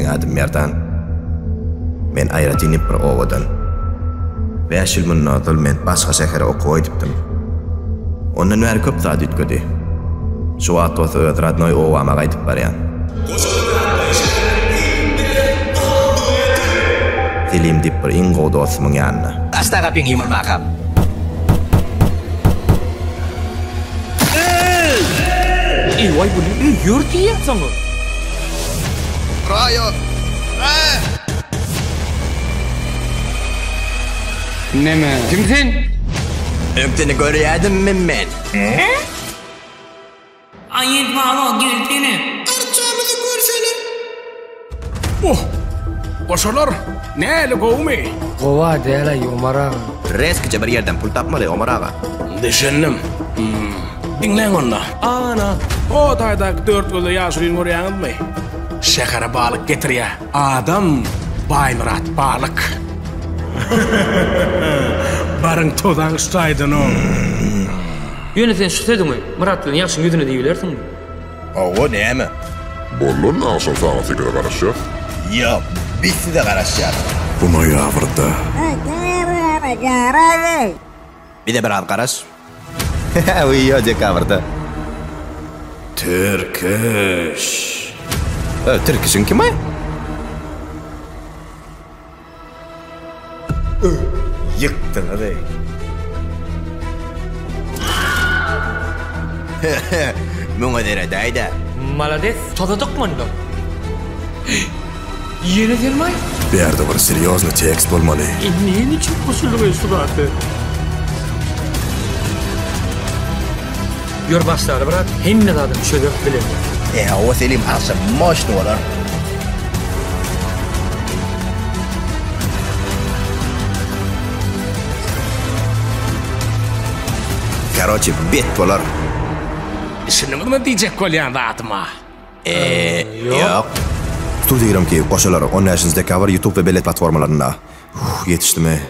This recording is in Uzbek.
adım Merdan. Men aýratynip bir owadan. 5 ýyl mundan men başga şähere okuw edipdim. Ondan bäri köp zat ütkedi. Şu wagt öýt radnoy owama gaýdyp barýan. Dilim dip bir ingo dostumyň ýanyna. Astaga piň ýymyr bakam. Vay bu ne? Yurt yiyorsun mu? Rayo. Neme? Kimsin? Ökteni görýärdim men. Ayet bağlı geltini. Arçamızı görsene. Oh! Koşarlar! Näle gowmy? Kova dela yumara. Reskice bir yerden pul tapmaly Omar ağa. Düşündüm. Dinleň onda. Ana, o taýdak 4 göle ýaşuryn görýäňizmi? Şähere balyk getirýär. Adam Baymurat balyk. Barın todan ustaydın o. Yöne sen şüphedim mi? Murat'ın yaxşı yüzüne diýilersiň mi? Owo näme? Bollon näçe sağa fikre garaşýar? Ýok, bizi de garaşýar. Buna ýawrda. Bir de bir az garaş. Uýa dekabırda. Türküş. Türküşün kim ay? Yıktın hadi. Muňa dere daýda. Malades. Tozadyk manda. Yene gelmay? Berde bir seriozny tekst bolmaly. Näme üçin koşuldy suratı? Yor başlary birat, hemme adam şöyle bilen. O selim arsa moş dolar. Короче, bet dolar. Şunu mu diýjek bolýan zatyma? Yok. Studiýaram ki, goşalar 10 dekabr YouTube ve bellet platformalarında. Yetişdimi.